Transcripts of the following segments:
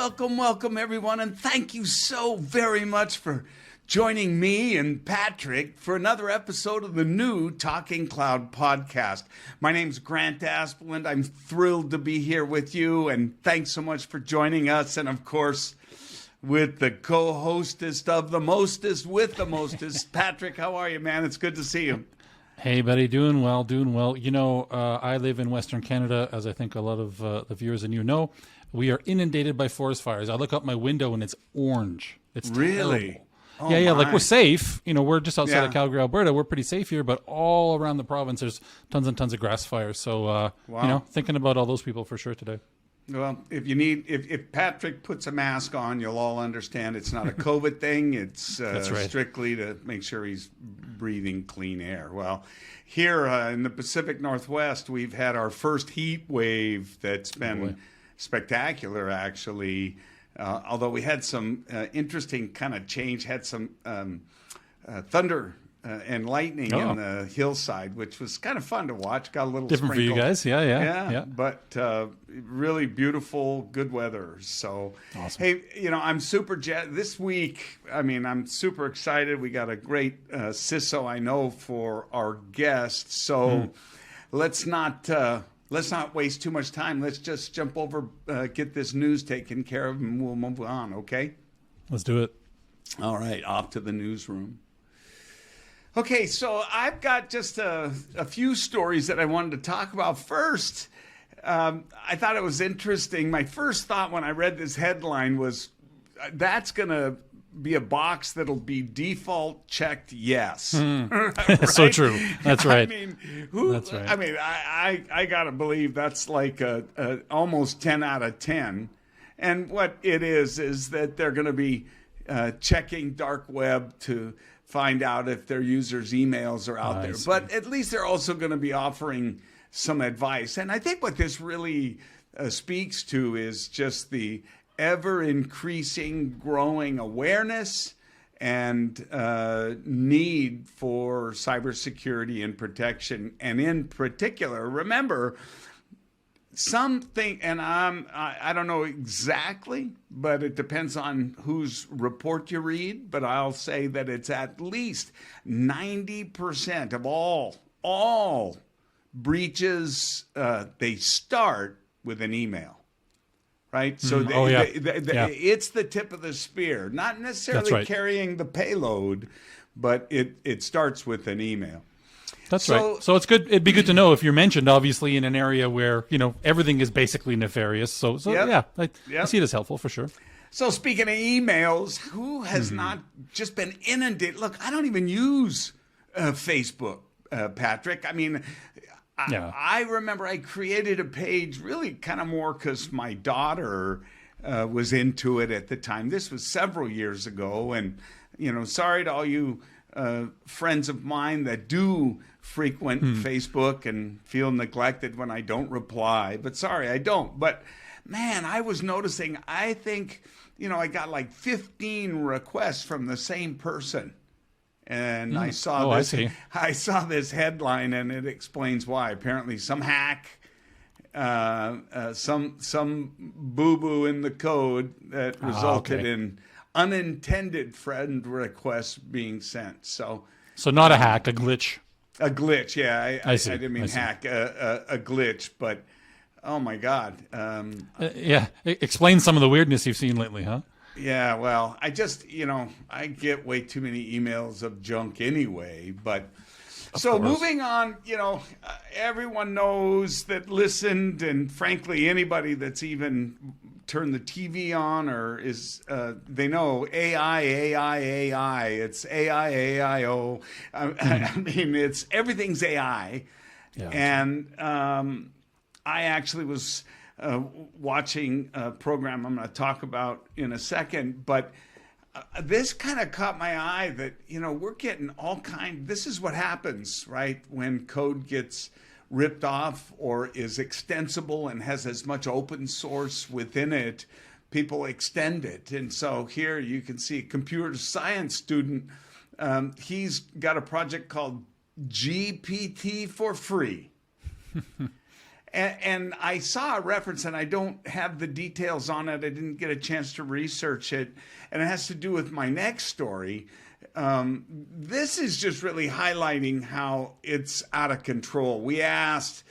welcome, everyone, and thank you so very much for joining me and Patrick for another episode of the new Talking Cloud podcast. My name's Grant Asplund. I'm thrilled to be here with you, and thanks so much for joining us. And, of course, with the co-hostess of the mostest with the mostest, Patrick, how are you, man? It's good to see you. Hey, buddy. Doing well, doing well. You know, I live in Western Canada, as I think a lot of the viewers and you know. We are inundated by forest fires. I look out my window and it's orange. It's really terrible. Oh, yeah, my. like we're safe. You know, we're just outside of Calgary, Alberta. We're pretty safe here, but all around the province, there's tons and tons of grass fires. So, Wow. you know, thinking about all those people for sure today. Well, if Patrick puts a mask on, you'll all understand it's not a COVID thing. It's That's right. strictly to make sure he's breathing clean air. Well, here in the Pacific Northwest, we've had our first heat wave that's been spectacular, actually. Although we had some interesting kind of change, had some thunder and lightning in the hillside, which was kind of fun to watch. Got a little different sprinkle. for you guys. Yeah. But really beautiful, good weather. So, awesome. Hey, you know, I'm super this week. I mean, I'm super excited. We got a great CISO, I know, for our guest. So let's not waste too much time. Let's just jump over, get this news taken care of, and we'll move on. Okay? Let's do it. All right, off to the newsroom. Okay, so I've got just a few stories that I wanted to talk about. First, I thought it was interesting. My first thought when I read this headline was, that's going to be a box that'll be default checked yes. Right? So true. That's right. I mean, That's right. I mean, I got to believe that's like a almost 10 out of 10. And what it is that they're going to be checking dark web to find out if their users' emails are out there. But at least they're also going to be offering some advice. And I think what this really speaks to is just the ever-increasing, growing awareness and need for cybersecurity and protection. And in particular, remember, something, and I don't know exactly, but it depends on whose report you read, but I'll say that it's at least 90% of all breaches, they start with an email. Right? So it's the tip of the spear, not necessarily carrying the payload, but it starts with an email. That's right. So it's good. It'd be good to know if you're mentioned, obviously, in an area where, you know, everything is basically nefarious. So I see it as helpful for sure. So speaking of emails, who has not just been inundated? Look, I don't even use Facebook, Patrick. I mean, I remember I created a page really kind of more because my daughter was into it at the time. This was several years ago. And, you know, sorry to all you friends of mine that do frequent Facebook and feel neglected when I don't reply. But sorry, I don't. But, man, I was noticing, I think, you know, I got like 15 requests from the same person. And I saw this headline, and it explains why. Apparently, some hack, some boo-boo in the code that resulted in unintended friend requests being sent. So not a hack, a glitch. A glitch, yeah. I didn't mean I see. hack, a glitch, but oh my God. Explain some of the weirdness you've seen lately, huh? Yeah, well, I just, you know, I get way too many emails of junk anyway. But so moving on, you know, everyone knows that listened, and frankly, anybody that's even turned the TV on or is, they know AI. It's AI, AIO. I mean, it's everything's AI. Yeah. And I actually was watching a program I'm going to talk about in a second, but this kind of caught my eye that, you know, we're getting all kinds. This is what happens, right, when code gets ripped off or is extensible and has as much open source within it, people extend it. And so here you can see a computer science student. He's got a project called GPT for free. And I saw a reference, and I don't have the details on it. I didn't get a chance to research it, and it has to do with my next story. This is just really highlighting how it's out of control. We asked,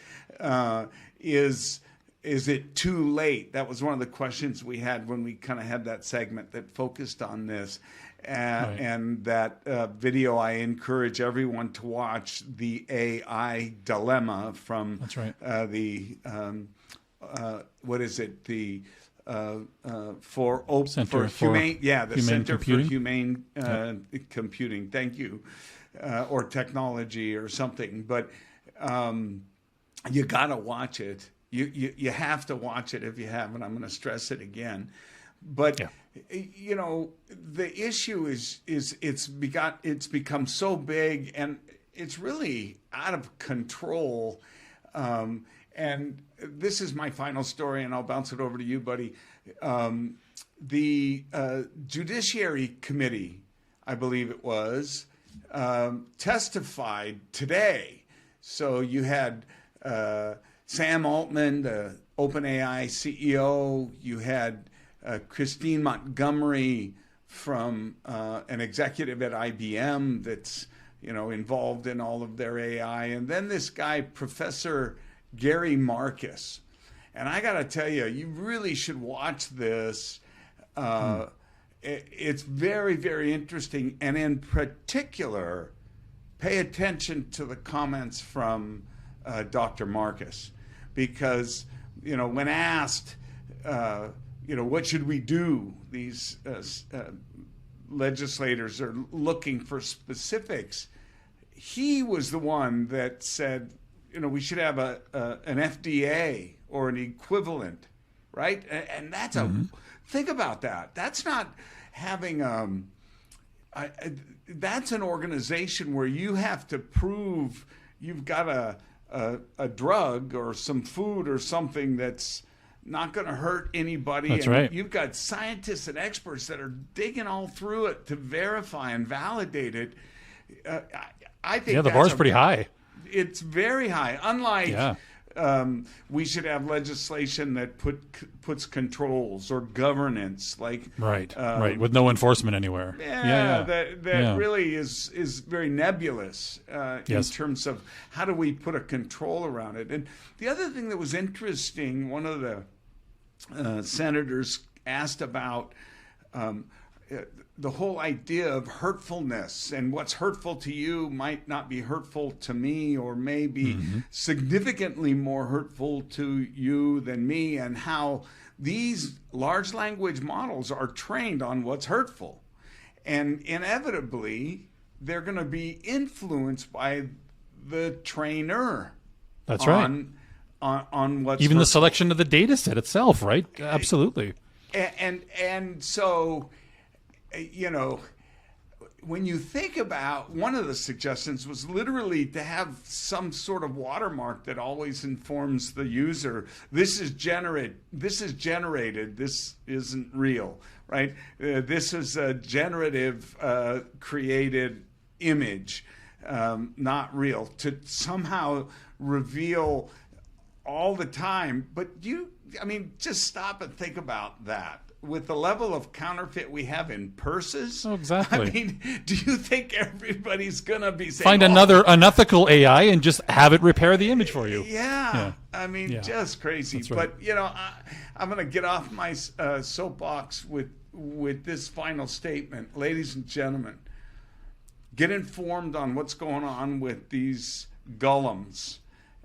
is it too late? That was one of the questions we had when we kind of had that segment that focused on this. Right. And that video, I encourage everyone to watch, the AI dilemma from That's right. What is it? The Center for for Center Computing. for Humane Computing. Thank you, or technology or something. But you got to watch it. You have to watch it if you haven't. I'm going to stress it again. But you know, the issue is it's become so big, and it's really out of control. And this is my final story, and I'll bounce it over to you, buddy. The Judiciary Committee, I believe it was, testified today. So you had Sam Altman, the OpenAI CEO. You had Christine Montgomery from an executive at IBM that's involved in all of their AI, and then this guy, Professor Gary Marcus. And I got to tell you, you really should watch this. It's very, very interesting, and in particular, pay attention to the comments from Dr. Marcus, because when asked, what should we do? These legislators are looking for specifics. He was the one that said, we should have an FDA or an equivalent, right? And that's think about that. That's not having that's an organization where you have to prove you've got a drug or some food or something that's not going to hurt anybody. That's and right. You've got scientists and experts that are digging all through it to verify and validate it. I think the bar's pretty high. It's very high. Unlike we should have legislation that puts controls or governance, like right, with no enforcement anywhere. That really is very nebulous in Yes. terms of how do we put a control around it. And the other thing that was interesting, one of the senators asked about the whole idea of hurtfulness, and what's hurtful to you might not be hurtful to me, or maybe significantly more hurtful to you than me, and how these large language models are trained on what's hurtful. And inevitably, they're going to be influenced by the trainer. That's right. On what's even hurtful. the selection of the data set itself, right? Absolutely. And so, when you think about, one of the suggestions was literally to have some sort of watermark that always informs the user, this is generated, this isn't real, right? This is a generative created image, not real, to somehow reveal all the time. But just stop and think about that. With the level of counterfeit we have in purses, exactly. Do you think everybody's gonna be saying, find another unethical AI and just have it repair the image for you? Just crazy. That's right. But I'm gonna get off my soapbox with this final statement, ladies and gentlemen. Get informed on what's going on with these golems,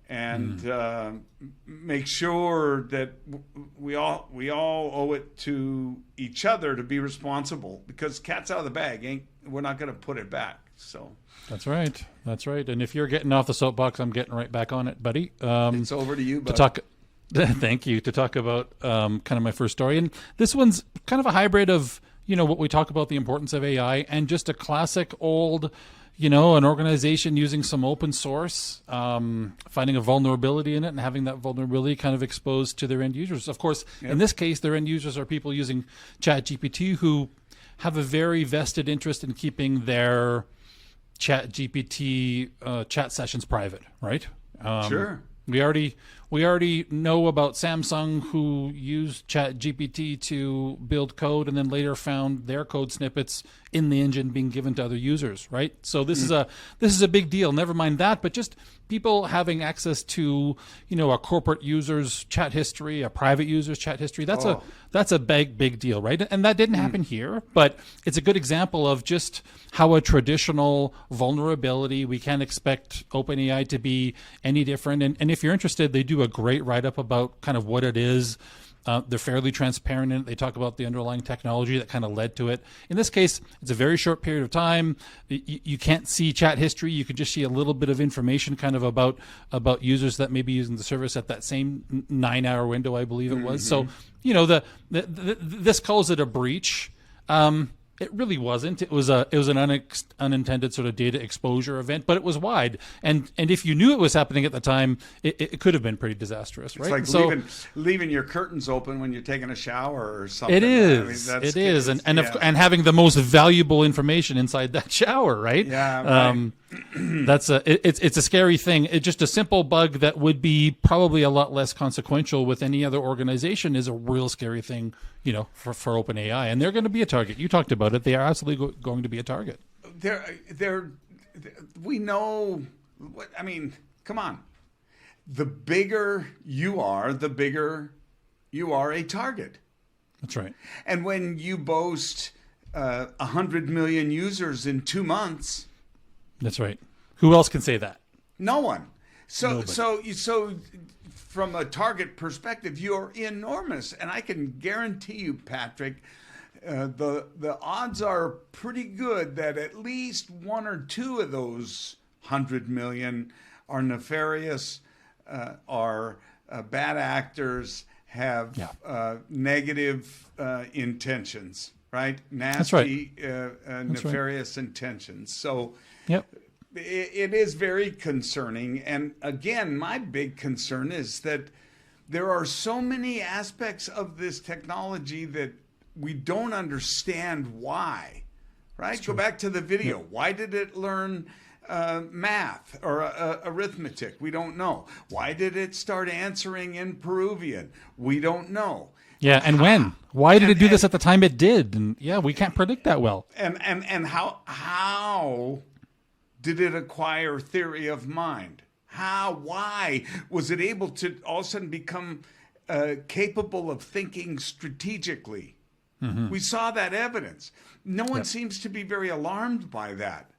and make sure that we all owe it to each other to be responsible, because cat's out of the bag. We're not going to put it back. So that's right. And if you're getting off the soapbox, I'm getting right back on it, buddy. It's over to you, bud. Thank you. To talk about kind of my first story, and this one's kind of a hybrid of what we talk about, the importance of AI, and just a classic old. An organization using some open source, finding a vulnerability in it and having that vulnerability kind of exposed to their end users. Of course, in this case, their end users are people using ChatGPT who have a very vested interest in keeping their ChatGPT chat sessions private, right? Sure. We already know about Samsung, who used ChatGPT to build code and then later found their code snippets in the engine being given to other users, right? So this is a big deal. Never mind that, but just people having access to, a corporate user's chat history, a private user's chat history. That's a big deal, right? And that didn't happen here, but it's a good example of just how a traditional vulnerability, we can't expect OpenAI to be any different. And if you're interested, they do a great write-up about kind of what it is. They're fairly transparent in it. They talk about the underlying technology that kind of led to it. In this case, it's a very short period of time. You can't see chat history. You can just see a little bit of information kind of about users that may be using the service at that same 9-hour window, I believe it was. So, this calls it a breach. It really wasn't. It was an unintended sort of data exposure event, but it was wide. And if you knew it was happening at the time, it could have been pretty disastrous, right? It's like leaving your curtains open when you're taking a shower or something. It is. It is, and having the most valuable information inside that shower, right? Yeah. Right. It's a scary thing. It's just a simple bug that would be probably a lot less consequential with any other organization is a real scary thing, for OpenAI, and they're going to be a target. You talked about it. They are absolutely going to be a target. We know. Come on. The bigger you are, the bigger you are a target. That's right. And when you boast 100 million users in 2 months. That's right. Who else can say that? No one. Nobody. So from a target perspective, you're enormous, and I can guarantee you, Patrick, the odds are pretty good that at least 1 or 2 of those 100 million are nefarious, are bad actors, have negative intentions. Right? Nasty, nefarious intentions. So it is very concerning. And again, my big concern is that there are so many aspects of this technology that we don't understand why. Right? Go back to the video. Why did it learn math or arithmetic? We don't know. Why did it start answering in Peruvian? We don't know. Yeah, and when? Why did it do this at the time it did? And we can't predict that well. And how did it acquire theory of mind? Why was it able to all of a sudden become capable of thinking strategically? Mm-hmm. We saw that evidence. No one seems to be very alarmed by that.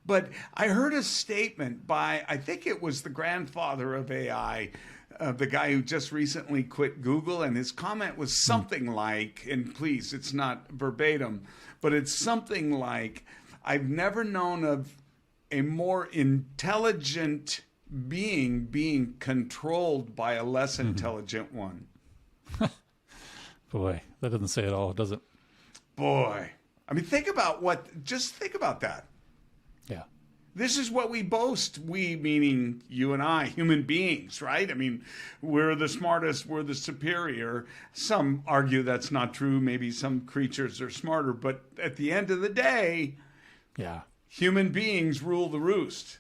But I heard a statement by, I think it was the grandfather of AI, the guy who just recently quit Google, and his comment was something like, and please, it's not verbatim, but it's something like, I've never known of a more intelligent being controlled by a less intelligent one. Boy, that doesn't say it all, does it? Boy. Think about that. Yeah. This is what we boast, we meaning you and I, human beings, right? We're the smartest, we're the superior. Some argue that's not true. Maybe some creatures are smarter. But at the end of the day, human beings rule the roost.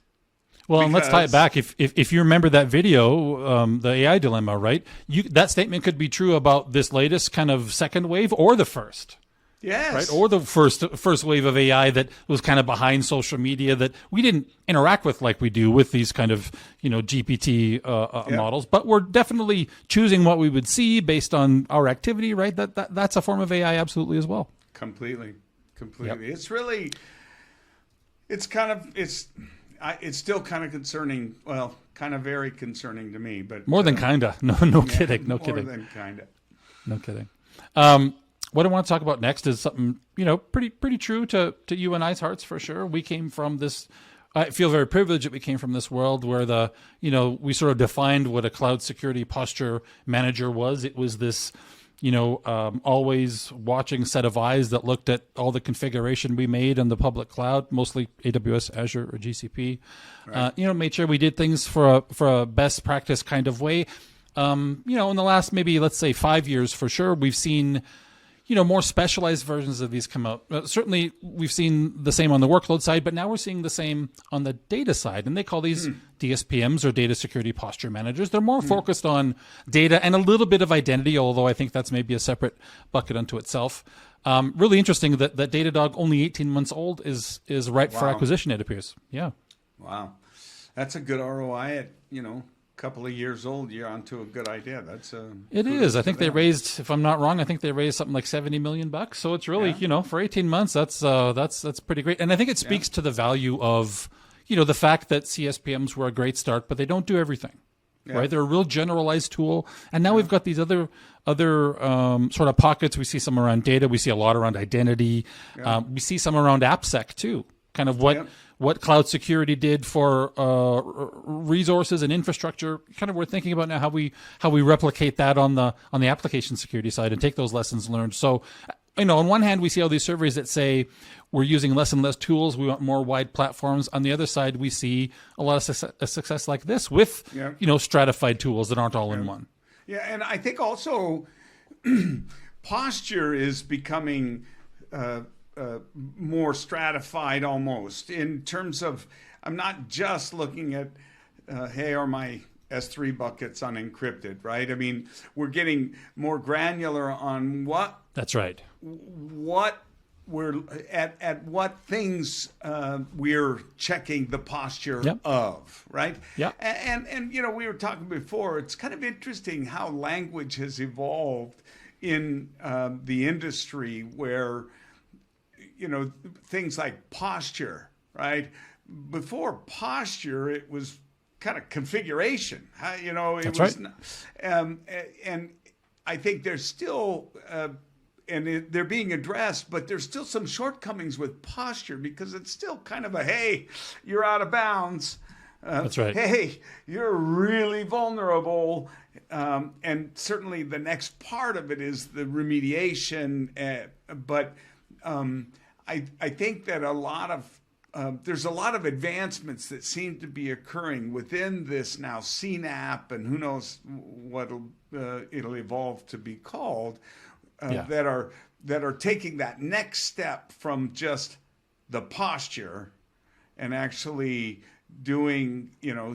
Well, and let's tie it back. If you remember that video, the AI dilemma, right? That statement could be true about this latest kind of second wave or the first. Yes. Right? Or the first wave of AI that was kind of behind social media that we didn't interact with like we do with these kind of, GPT models, but we're definitely choosing what we would see based on our activity, right? That's a form of AI absolutely as well. Completely. Yep. It's really, it's still kind of concerning. Well, kind of very concerning to me, but more than kinda. No kidding. No kidding. More than kinda. No kidding. What I want to talk about next is something, pretty true to you and I's hearts for sure. We came from this, I feel very privileged that we came from this world where we sort of defined what a cloud security posture manager was. It was this, always watching set of eyes that looked at all the configuration we made on the public cloud, mostly AWS, Azure, or GCP. Right. Made sure we did things for a best practice kind of way. In the last maybe, let's say 5 years for sure, we've seen more specialized versions of these come out. Certainly, we've seen the same on the workload side, but now we're seeing the same on the data side. And they call these DSPMs, or data security posture managers. They're more focused on data and a little bit of identity, although I think that's maybe a separate bucket unto itself. Really interesting that Datadog, only 18 months old, is ripe for acquisition, it appears. Yeah. Wow. That's a good ROI at, couple of years old. You're onto a good idea. It is. I think they raised, if I'm not wrong, I think they raised something like $70 million. So it's really, for 18 months, that's pretty great. And I think it speaks to the value of, the fact that CSPMs were a great start, but they don't do everything. Yeah. Right, they're a real generalized tool, and now we've got these other sort of pockets. We see some around data, we see a lot around identity, we see some around AppSec too. Kind of what cloud security did for resources and infrastructure. Kind of we're thinking about now how we replicate that on the application security side and take those lessons learned. So, on one hand, we see all these surveys that say we're using less and less tools. We want more wide platforms. On the other side, we see a lot of success like this with, stratified tools that aren't all in one. Yeah, and I think also posture is becoming more stratified almost in terms of, I'm not just looking at, hey, are my S3 buckets unencrypted, right? I mean, we're getting more granular on what. That's right. What we're at what things we're checking the posture of, right? Yeah. And we were talking before. It's kind of interesting how language has evolved in the industry, where things like posture, right? Before posture, it was kind of configuration. That's right. And I think there's still. They're being addressed, but there's still some shortcomings with posture, because it's still kind of a, hey, you're out of bounds. That's right. Hey, you're really vulnerable. And certainly the next part of it is the remediation. But I think that there's a lot of advancements that seem to be occurring within this now CNAP, and who knows what it'll evolve to be called. That are taking that next step from just the posture and actually doing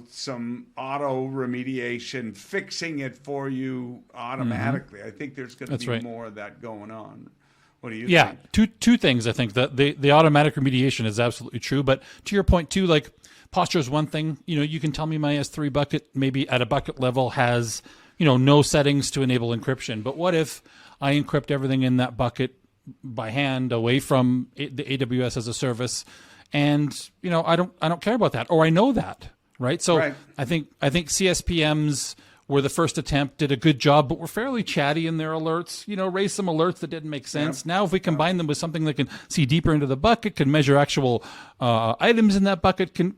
some auto remediation, fixing it for you automatically. I think there's going to be more of that going on. What do you think? Two things. I think that the automatic remediation is absolutely true, but to your point too, like posture is one thing. You can tell me my S3 bucket maybe at a bucket level has no settings to enable encryption, but what if I encrypt everything in that bucket by hand away from the AWS as a service, and I don't care about that, or I know that, right? So right. I think CSPMs were the first attempt, did a good job, but were fairly chatty in their alerts. Raised some alerts that didn't make sense. Yep. Now, if we combine them with something that can see deeper into the bucket, can measure actual items in that bucket, can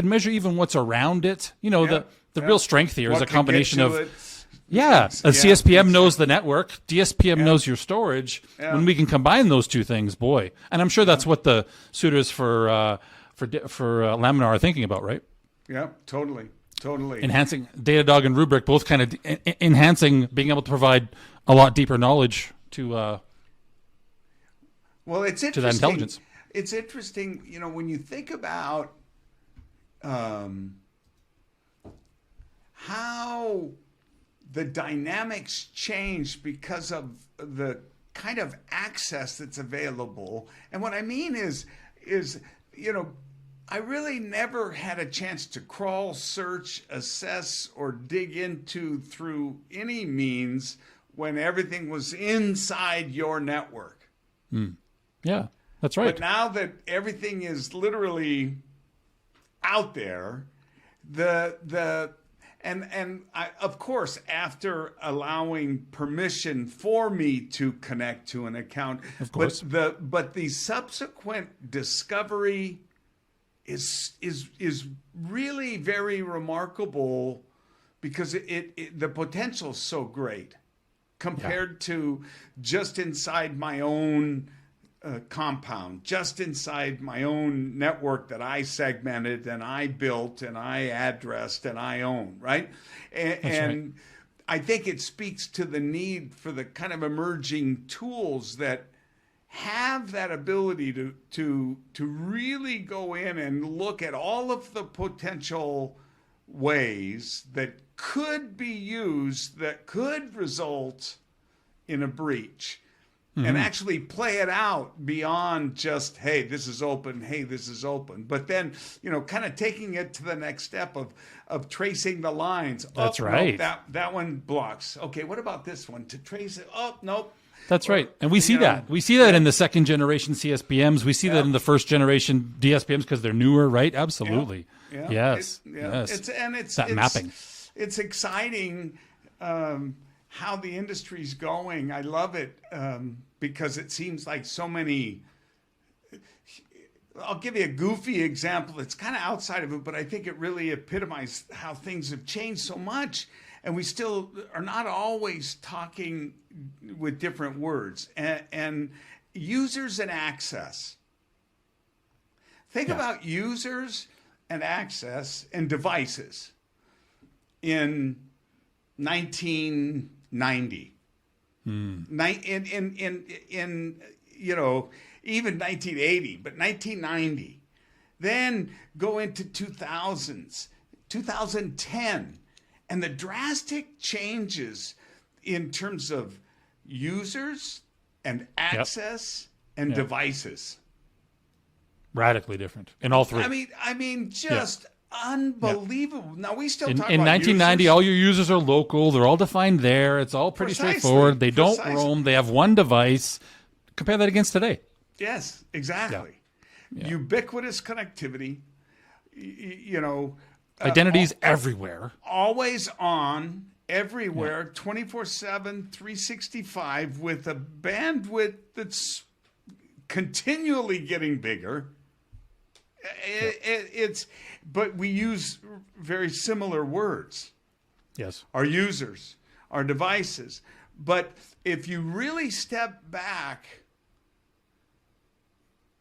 measure even what's around it. The real strength here is a combination of. Yeah, a CSPM knows the network, DSPM knows your storage. Yeah. When we can combine those two things, boy. And I'm sure that's what the suitors for Laminar are thinking about, right? Yeah, totally. Enhancing Datadog and Rubrik, both kind of enhancing, being able to provide a lot deeper knowledge to it's interesting. To that intelligence. It's interesting, when you think about how the dynamics change because of the kind of access that's available. And what I mean is, I really never had a chance to crawl, search, assess, or dig into through any means when everything was inside your network. Yeah, that's right. But now that everything is literally out there, And of course, after allowing permission for me to connect to an account, of course. but the subsequent discovery is really very remarkable, because the potential is so great compared to just inside my own compound, just inside my own network that I segmented and I built and I addressed and I own, right? And I think it speaks to the need for the kind of emerging tools that have that ability to really go in and look at all of the potential ways that could be used that could result in a breach, and actually play it out beyond just, hey, this is open, hey, this is open. But then, kind of taking it to the next step of tracing the lines. That's right. No, that one blocks. Okay, what about this one? To trace it. Oh, nope. That's right. And we see that. We see that in the second generation CSPMs. We see that in the first generation DSPMs because they're newer, right? Absolutely. Yeah. Yes. It's mapping. It's exciting how the industry's going. I love it because it seems like so many. I'll give you a goofy example. It's kind of outside of it, but I think it really epitomizes how things have changed so much. And we still are not always talking with different words. And users and access. Think about users and access and devices in 1990. Even 1980, but 1990. Then go into 2000s, 2010. And the drastic changes in terms of users and access and devices. Radically different in all three. I mean, just unbelievable. Now, we still talk about in 1990, users. all your users are local. They're all defined there. It's all pretty straightforward. They don't roam. They have one device. Compare that against today. Yes, exactly. Yeah. Ubiquitous connectivity, identities everywhere. Always on, everywhere, 24/7, 365, with a bandwidth that's continually getting bigger. But we use very similar words. Yes. Our users, our devices. But if you really step back,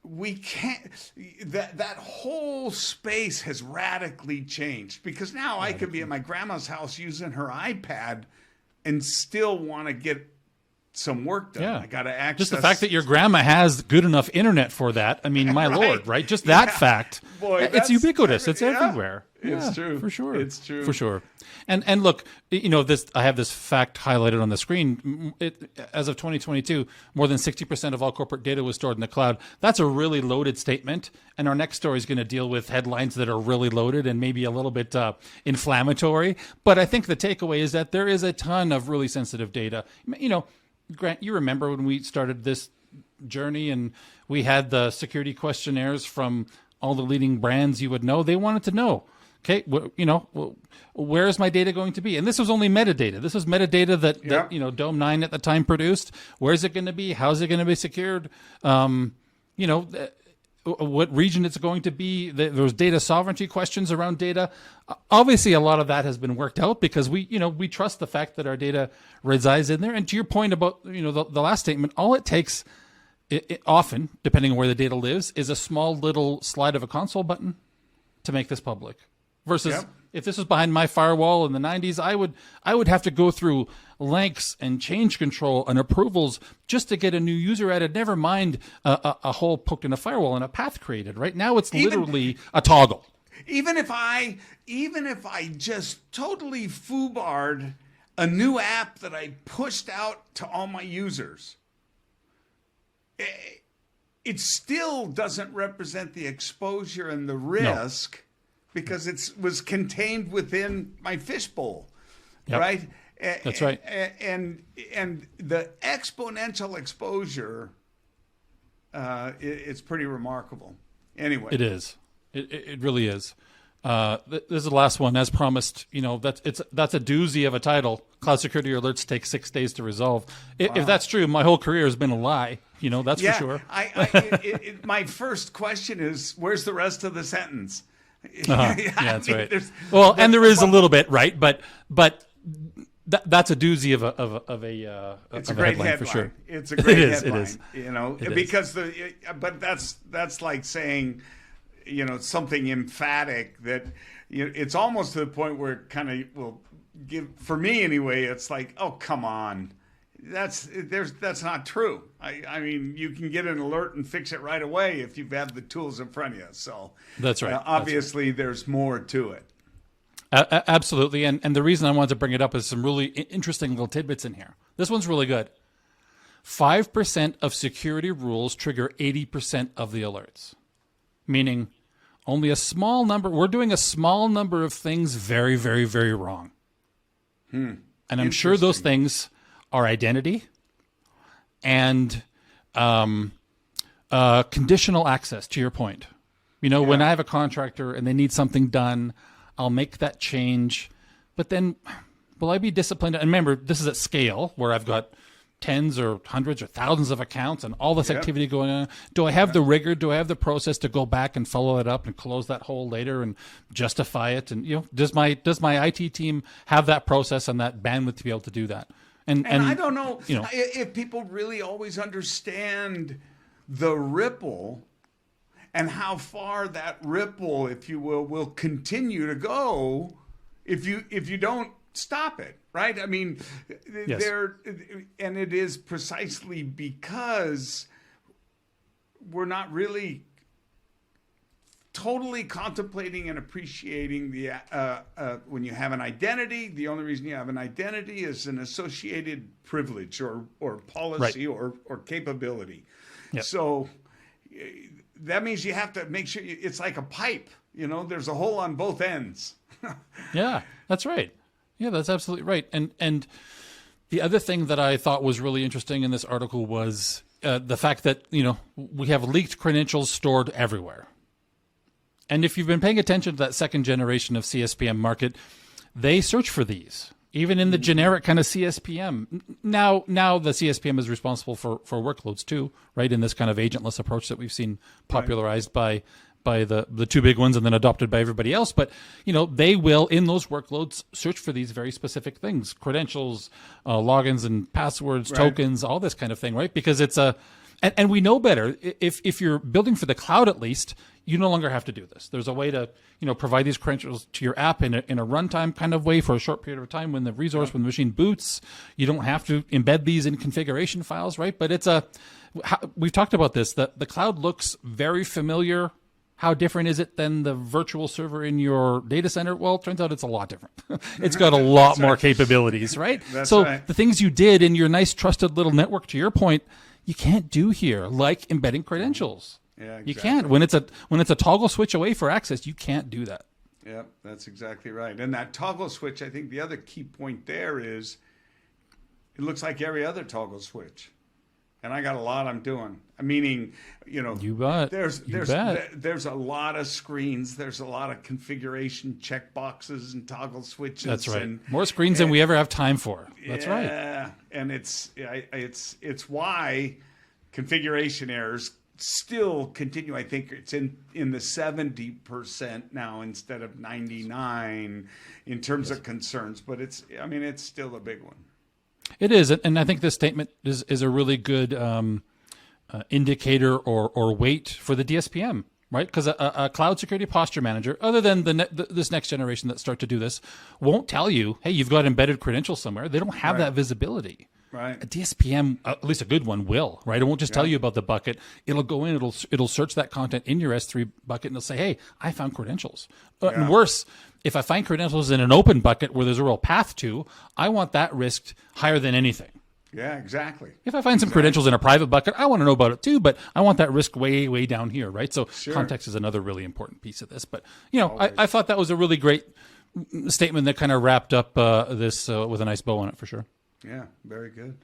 we can't, that whole space has radically changed, because now I could be at my grandma's house using her iPad and still want to get some work done. I got to access. Just the fact that your grandma has good enough internet for that. I mean, my Lord, right? Just that fact. Boy, it's ubiquitous. It's everywhere. It's true. For sure. It's true. For sure. And look, this, I have this fact highlighted on the screen. As of 2022, more than 60% of all corporate data was stored in the cloud. That's a really loaded statement. And our next story is going to deal with headlines that are really loaded and maybe a little bit inflammatory. But I think the takeaway is that there is a ton of really sensitive data. Grant, you remember when we started this journey and we had the security questionnaires from all the leading brands you would know? They wanted to know, okay, where is my data going to be? And this was only metadata. This was metadata that Dome 9 at the time produced. Where is it going to be? How is it going to be secured? What region it's going to be. There was data sovereignty questions around data. Obviously, a lot of that has been worked out because we trust the fact that our data resides in there. And to your point about the last statement, all it takes, it often, depending on where the data lives, is a small little slide of a console button to make this public. Versus if this was behind my firewall in the 90s, I would have to go through lengths and change control and approvals just to get a new user added, never mind a hole poked in a firewall and a path created. Right now it's literally a toggle. Even if I just totally foobarred a new app that I pushed out to all my users, it still doesn't represent the exposure and the risk. No. Because it was contained within my fishbowl, right? That's right. And the exponential exposure, it's pretty remarkable. Anyway, it is. It really is. This is the last one, as promised. That's a doozy of a title. Cloud security alerts take 6 days to resolve. Wow. If that's true, my whole career has been a lie. That's for sure. My first question is, where's the rest of the sentence? That's right. And there is a little bit, right? But that's a doozy of a it's a great headline for sure. It's a great headline. It is. Because but that's like saying, something emphatic that it's almost to the point where it kind of will for me anyway, it's like, oh, come on. That's not true. I mean, you can get an alert and fix it right away if you've had the tools in front of you. So that's right. Obviously, there's more to it. Absolutely. And the reason I wanted to bring it up is some really interesting little tidbits in here. This one's really good. 5% of security rules trigger 80% of the alerts, meaning only a small number. We're doing a small number of things very, very, very wrong. And I'm sure those things are identity and conditional access, to your point. You know, when I have a contractor and they need something done, I'll make that change. But then will I be disciplined? And remember, this is at scale where I've got tens or hundreds or thousands of accounts and all this activity going on. Do I have the rigor? Do I have the process to go back and follow it up and close that hole later and justify it? And, you know, does my IT team have that process and that bandwidth to be able to do that? And I don't know, if people really always understand the ripple and how far that ripple, if you will continue to go if you don't stop it, right? I mean, and it is precisely because we're not really totally contemplating and appreciating the when you have an identity. The only reason you have an identity is an associated privilege or policy or capability. Yep. So that means you have to make sure it's like a pipe. You know, there's a hole on both ends. Yeah, that's right. Yeah, that's absolutely right. And the other thing that I thought was really interesting in this article was the fact that, you know, we have leaked credentials stored everywhere. And if you've been paying attention to that second generation of CSPM market, they search for these, even in the generic kind of CSPM. Now the CSPM is responsible for workloads too, right? In this kind of agentless approach that we've seen popularized by the two big ones and then adopted by everybody else. But, you know, they will, in those workloads, search for these very specific things, credentials, logins and passwords, tokens, all this kind of thing, right? Because it's and we know better. If you're building for the cloud, at least, you no longer have to do this. There's a way to, you know, provide these credentials to your app in a runtime kind of way for a short period of time when the machine boots. You don't have to embed these in configuration files, right? But we've talked about this. The cloud looks very familiar. How different is it than the virtual server in your data center? Well, it turns out it's a lot different. It's got a lot more capabilities, right? The things you did in your nice trusted little network, to your point, you can't do here, like embedding credentials. Yeah, exactly. You can't. When it's a toggle switch away for access, you can't do that. Yeah, that's exactly right. And that toggle switch, I think the other key point there is it looks like every other toggle switch. And I got a lot I'm doing. Meaning, you know, there's a lot of screens. There's a lot of configuration checkboxes and toggle switches. That's right. More screens than we ever have time for. That's right. Yeah, and it's why configuration errors still continue. I think it's in the 70% now instead of 99 in terms of concerns. But it's still a big one. It is, and I think this statement is a really good indicator or weight for the DSPM, right? Because a cloud security posture manager, other than this next generation that start to do this, won't tell you, hey, you've got embedded credentials somewhere. They don't have that visibility. Right. A DSPM, at least a good one, will, right? It won't just tell you about the bucket. It'll go in, it'll search that content in your S3 bucket, and it'll say, hey, I found credentials. And worse, if I find credentials in an open bucket where there's a real path to, I want that risked higher than anything. Yeah, exactly. If I find some credentials in a private bucket, I want to know about it too, but I want that risk way, way down here, right? So context is another really important piece of this. But, you know, I thought that was a really great statement that kind of wrapped up this with a nice bow on it for sure. Yeah, very good.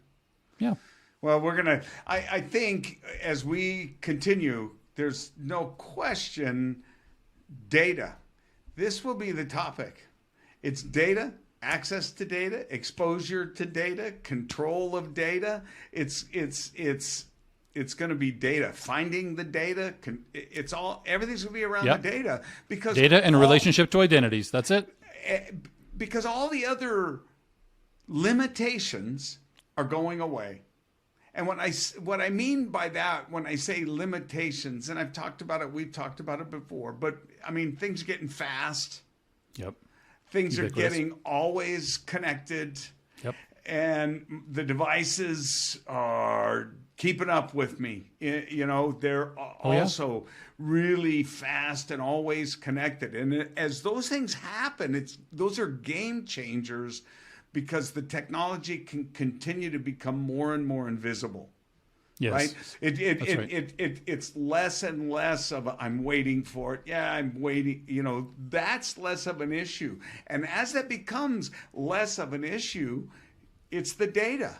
Yeah. Well, we're going to, I think as we continue, there's no question, data. This will be the topic. It's data, access to data, exposure to data, control of data. It's going to be data, finding the data. Everything's going to be around the data, because data and relationship to identities. That's it. Because all the other limitations are going away. And what I mean by that, when I say limitations, and we've talked about it before, but I mean, things are getting fast. Yep. Things are Ubiquitous. getting always connected. Yep. And the devices are keeping up with me. You know, they're also really fast and always connected. And as those things happen, those are game changers because the technology can continue to become more and more invisible. Yes. Right? Right. It's less and less of I'm waiting for it. Yeah, I'm waiting. You know, that's less of an issue. And as that becomes less of an issue, it's the data.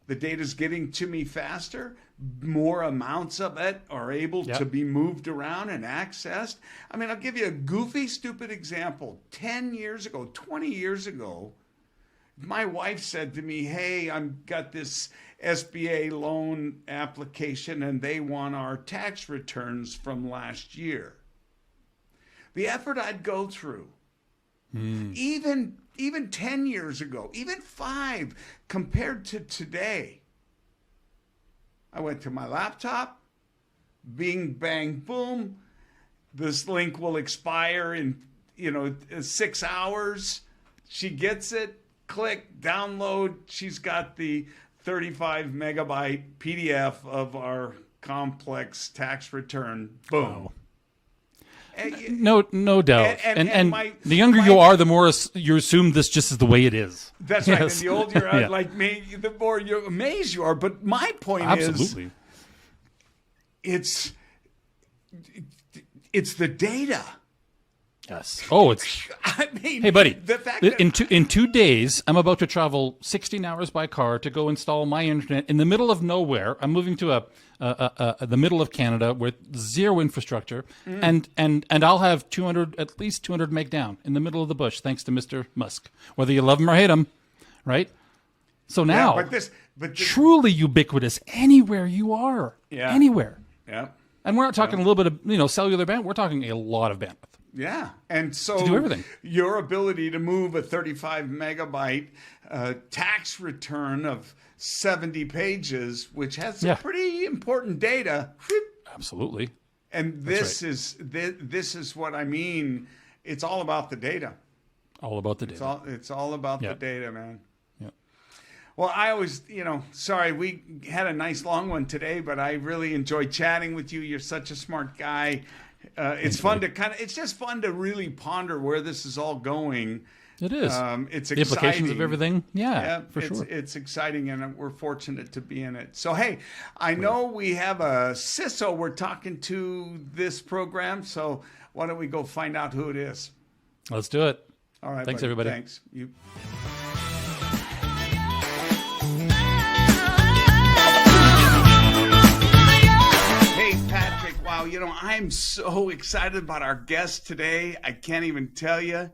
The data's getting to me faster. More amounts of it are able to be moved around and accessed. I mean, I'll give you a goofy, stupid example. 10 years ago, 20 years ago, my wife said to me, hey, I've got this SBA loan application and they want our tax returns from last year. The effort I'd go through, even 10 years ago, even 5 compared to today. I went to my laptop, bing, bang, boom. This link will expire in, 6 hours. She gets it, click, download. She's got the 35 megabyte PDF of our complex tax return. Boom. Wow. No doubt. And the younger you are, the more you assume this just is the way it is. That's right. And the older you are, like me, the more amazed you are. But my point Absolutely. is, it's the data. Yes. Oh, it's. I mean, hey, buddy. The fact that in 2 days, I'm about to travel 16 hours by car to go install my internet in the middle of nowhere. I'm moving to the middle of Canada with zero infrastructure, and I'll have at least 200 meg down in the middle of the bush, thanks to Mr. Musk. Whether you love him or hate him, right? So now, but truly ubiquitous anywhere you are, anywhere. Yeah. And we're not talking a little bit of cellular bandwidth. We're talking a lot of bandwidth. Yeah, and so to do everything. Your ability to move a 35 megabyte tax return of 70 pages, which has some pretty important data. Absolutely. And this is what I mean. It's all about the data. All about the data. It's all about the data, man. Yeah. Well, I always, sorry, we had a nice long one today, but I really enjoyed chatting with you. You're such a smart guy. It's fun to it's just fun to really ponder where this is all going. It is. It's the implications of everything. Yeah, for sure. It's exciting, and we're fortunate to be in it. So, hey, I know we have a CISO we're talking to this program, so why don't we go find out who it is? Let's do it. All right. Thanks, buddy. everybody. Thanks. Wow, I'm so excited about our guest today. I can't even tell you.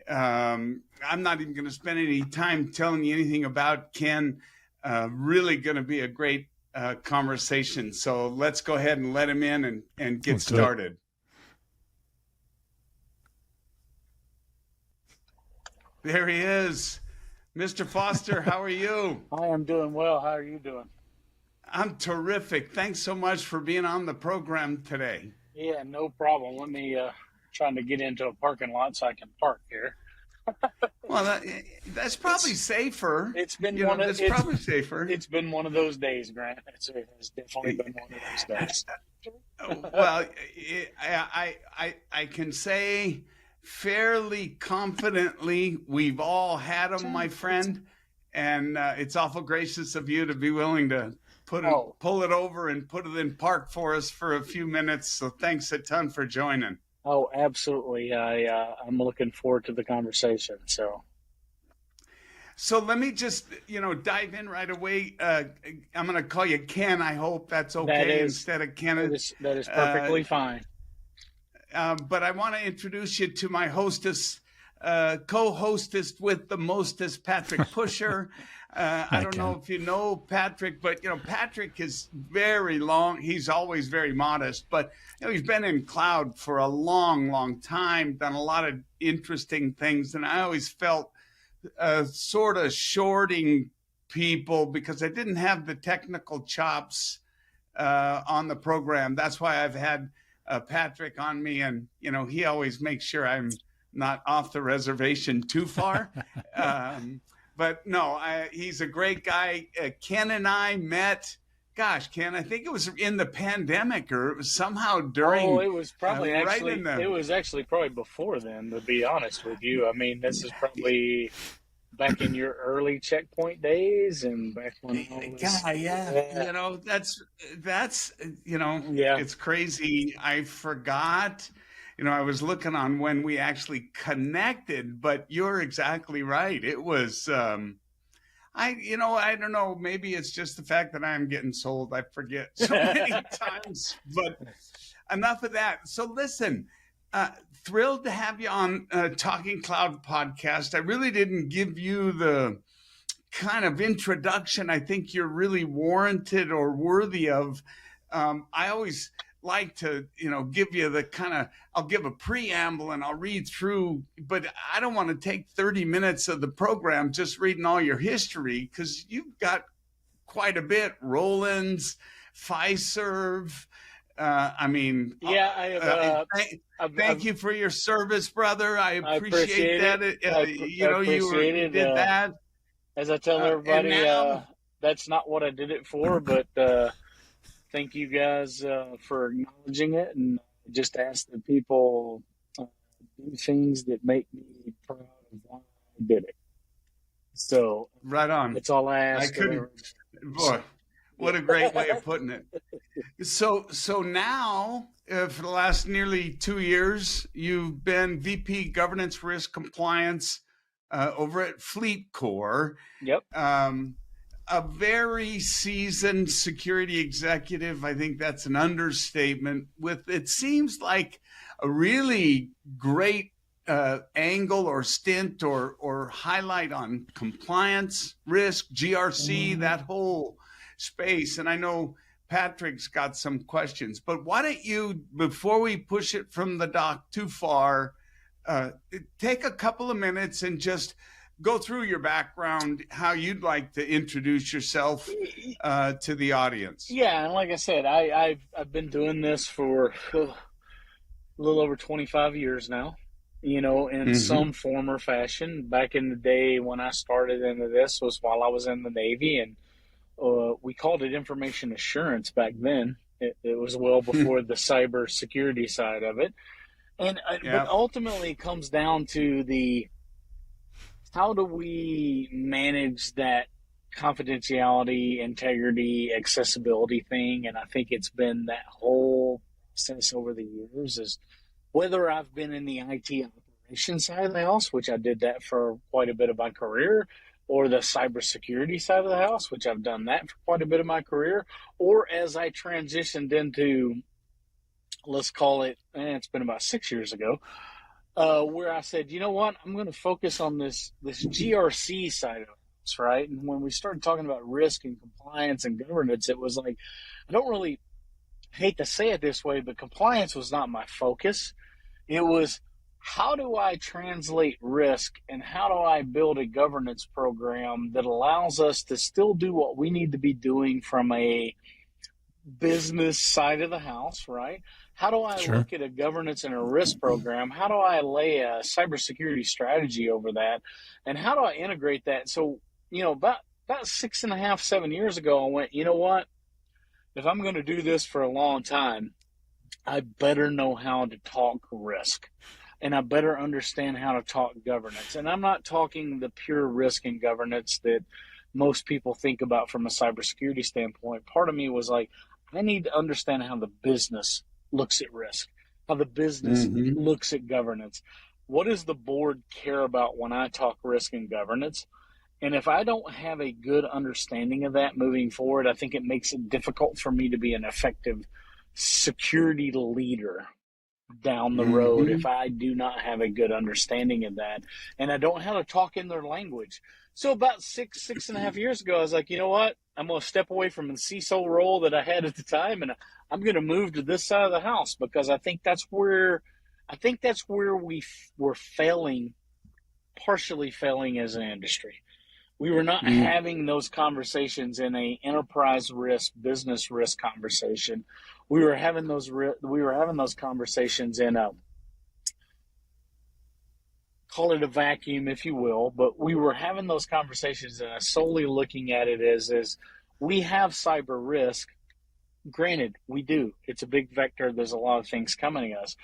I'm not even going to spend any time telling you anything about Ken. Really going to be a great conversation. So let's go ahead and let him in and get started. There he is. Mr. Foster, how are you? I am doing well. How are you doing? I'm terrific. Thanks so much for being on the program today. Yeah, no problem. Let me trying to get into a parking lot so I can park here. Well, that's probably safer. It's been probably safer. It's been one of those days, Grant. It's definitely been one of those days. Well, I can say fairly confidently we've all had them, my friend, and it's awful gracious of you to be willing to pull it over and put it in park for us for a few minutes. So thanks a ton for joining. Oh, absolutely. I'm looking forward to the conversation. So let me just, dive in right away. I'm going to call you Ken. I hope that's okay instead of Kenneth. That is perfectly fine. But I want to introduce you to my hostess, co-hostess with the mostest, Patrick Pushor. I don't know if you know Patrick, but Patrick is very long. He's always very modest, but he's been in cloud for a long, long time, done a lot of interesting things, and I always felt sort of shorting people because I didn't have the technical chops on the program. That's why I've had Patrick on me, and he always makes sure I'm not off the reservation too far. But no, he's a great guy. Ken and I met, gosh, Ken, I think it was in the pandemic or it was somehow during. Oh, it was probably right in the, it was actually probably before then, to be honest with you. I mean, this is probably back in your early checkpoint days and back when I was, yeah. You know, that's, you know, it's crazy. I forgot, you know, I was looking on when we actually connected, but you're exactly right. It was, I don't know, maybe it's just the fact that I'm getting sold. I forget so many times, but enough of that. So listen, thrilled to have you on Talking Cloud podcast. I really didn't give you the kind of introduction I think you're really warranted or worthy of. I always like to, you know, give you the kind of, I'll give a preamble and I'll read through, but I don't want to take 30 minutes of the program just reading all your history because you've got quite a bit. Roland's, Fiserv. I mean, thank you for your service, brother. I appreciate that. You did that. As I tell everybody, that's not what I did it for, but thank you guys for acknowledging it, and just ask that people do things that make me proud of why I did it. So right on. That's all I ask. Boy, what a great way of putting it. So now, for the last nearly 2 years, you've been VP Governance Risk Compliance over at Fleet Corps. Yep. A very seasoned security executive. I think that's an understatement. With, it seems like, a really great angle or stint or highlight on compliance, risk, GRC, that whole space. And I know Patrick's got some questions, but why don't you, before we push it from the dock too far, take a couple of minutes and just go through your background, how you'd like to introduce yourself to the audience. Yeah, and like I said, I've been doing this for a little over 25 years now, you know, in some form or fashion. Back in the day when I started into this was while I was in the Navy, and we called it information assurance back then. It was well before the cyber security side of it. And but ultimately it comes down to how do we manage that confidentiality, integrity, accessibility thing? And I think it's been that whole process over the years, is whether I've been in the IT operations side of the house, which I did that for quite a bit of my career, or the cybersecurity side of the house, which I've done that for quite a bit of my career, or as I transitioned into, let's call it, it's been about 6 years ago, where I said, you know what, I'm going to focus on this GRC side of it, right? And when we started talking about risk and compliance and governance, it was like, I don't really hate to say it this way, but compliance was not my focus. It was, how do I translate risk and how do I build a governance program that allows us to still do what we need to be doing from a business side of the house, right? How do I look at a governance and a risk program? How do I lay a cybersecurity strategy over that? And how do I integrate that? So, you know, about 6.5, 7 years ago, I went, you know what? If I'm going to do this for a long time, I better know how to talk risk. And I better understand how to talk governance. And I'm not talking the pure risk and governance that most people think about from a cybersecurity standpoint. Part of me was like, I need to understand how the business looks at risk, how the business looks at governance. What does the board care about when I talk risk and governance? And if I don't have a good understanding of that moving forward, I think it makes it difficult for me to be an effective security leader down the road if I do not have a good understanding of that, and I don't have to talk in their language. So about 6.5 years ago, I was like, you know what? I'm going to step away from the CISO role that I had at the time, and I'm going to move to this side of the house, because I think that's where we were failing, partially failing as an industry. We were not having those conversations in a enterprise risk, business risk conversation. We were having those conversations in a call it a vacuum, if you will, but we were having those conversations, and I solely looking at it as we have cyber risk. Granted, we do. It's a big vector. There's a lot of things coming at us.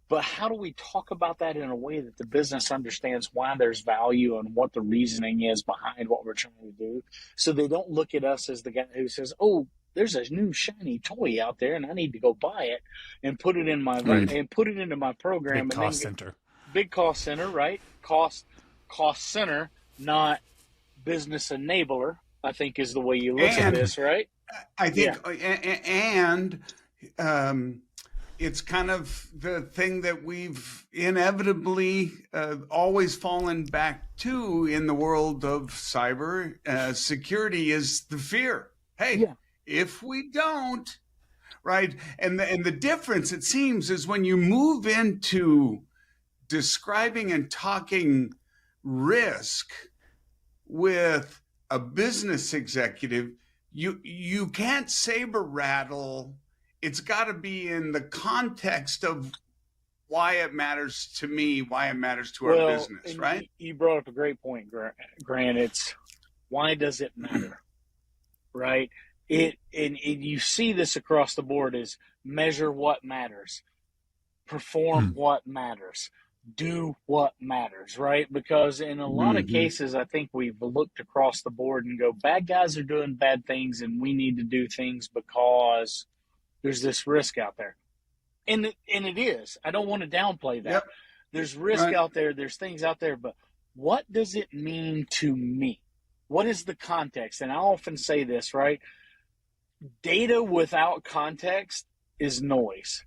But how do we talk about that in a way that the business understands why there's value and what the reasoning is behind what we're trying to do, so they don't look at us as the guy who says, oh, there's a new shiny toy out there and I need to go buy it and put it in my and put it into my program. Big cost center. Big cost center, right? Cost center, not business enabler, I think is the way you look at this, right? I think, and it's kind of the thing that we've inevitably always fallen back to in the world of cyber security is the fear. Hey, if we don't, right? And the difference, it seems, is when you move into describing and talking risk with a business executive, you can't saber rattle. It's got to be in the context of why it matters to me, why it matters to our business, right? You brought up a great point, Grant. It's why does it matter, right? And you see this across the board is measure what matters, perform what matters, do what matters, right? Because in a lot of cases, I think we've looked across the board and go, bad guys are doing bad things and we need to do things because there's this risk out there. And it is. I don't want to downplay that. Yep. There's risk out there. There's things out there. But what does it mean to me? What is the context? And I often say this, right? Data without context is noise.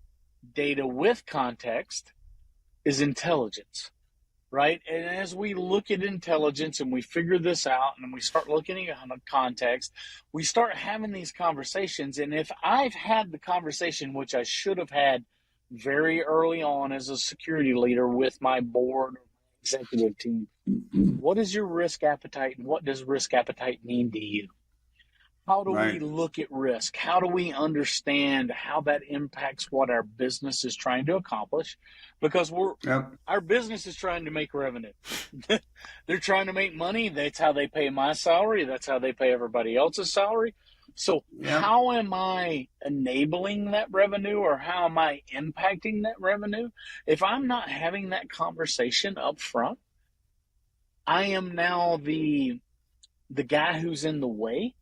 Data with context is intelligence, right? And as we look at intelligence and we figure this out and we start looking at context, we start having these conversations. And if I've had the conversation, which I should have had very early on as a security leader with my board or executive team, what is your risk appetite and what does risk appetite mean to you? How do we look at risk? How do we understand how that impacts what our business is trying to accomplish? Because our business is trying to make revenue. They're trying to make money. That's how they pay my salary. That's how they pay everybody else's salary. So how am I enabling that revenue or how am I impacting that revenue? If I'm not having that conversation up front, I am now the guy who's in the way.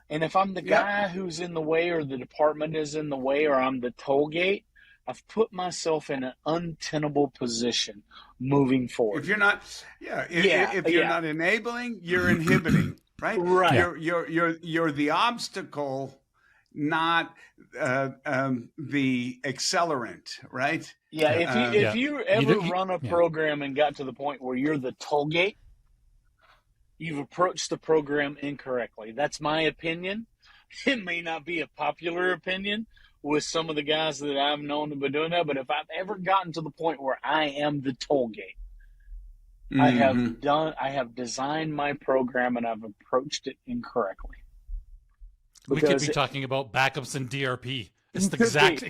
And if I'm the guy who's in the way or the department is in the way or I'm the toll gate, I've put myself in an untenable position moving forward. If you're not, if you're not enabling, you're inhibiting, right? Right. You're the obstacle, not the accelerant, right? Yeah. If you ever run a program and got to the point where you're the toll gate, you've approached the program incorrectly. That's my opinion. It may not be a popular opinion with some of the guys that I've known to be doing that, but if I've ever gotten to the point where I am the toll gate, I have designed my program and I've approached it incorrectly. We could be talking about backups and DRP. It's the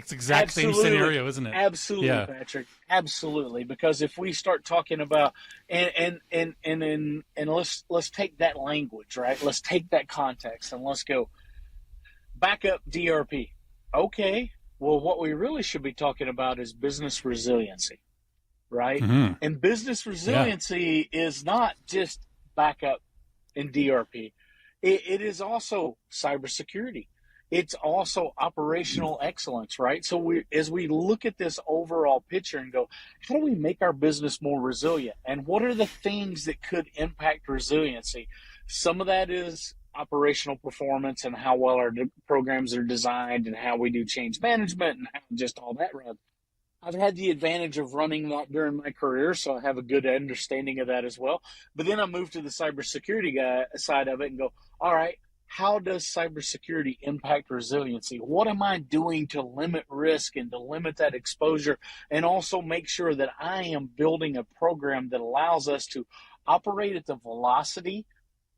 exact same scenario, isn't it? Absolutely, Patrick. Absolutely. Because if we start talking about and let's take that language, right? Let's take that context and let's go backup DRP. Okay. Well, what we really should be talking about is business resiliency, right? And business resiliency is not just backup and DRP. It is also cybersecurity. It's also operational excellence, right? So as we look at this overall picture and go, how do we make our business more resilient? And what are the things that could impact resiliency? Some of that is operational performance and how well our programs are designed and how we do change management and how just all that runs. I've had the advantage of running that during my career, so I have a good understanding of that as well. But then I moved to the cybersecurity side of it and go, all right, how does cybersecurity impact resiliency? What am I doing to limit risk and to limit that exposure and also make sure that I am building a program that allows us to operate at the velocity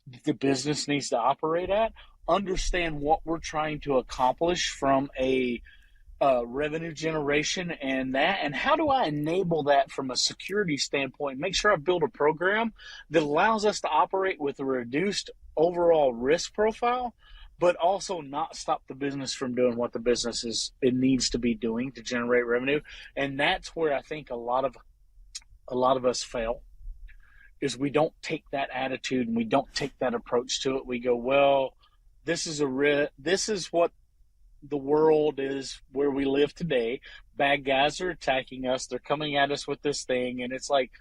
that the business needs to operate at, understand what we're trying to accomplish from a revenue generation and that, and how do I enable that from a security standpoint, make sure I build a program that allows us to operate with a reduced overall risk profile, but also not stop the business from doing what the business it needs to be doing to generate revenue. And that's where I think a lot of us fail, is we don't take that attitude and we don't take that approach to it. We go, well, this is what the world is, where we live today. Bad guys are attacking us. They're coming at us with this thing. And it's like,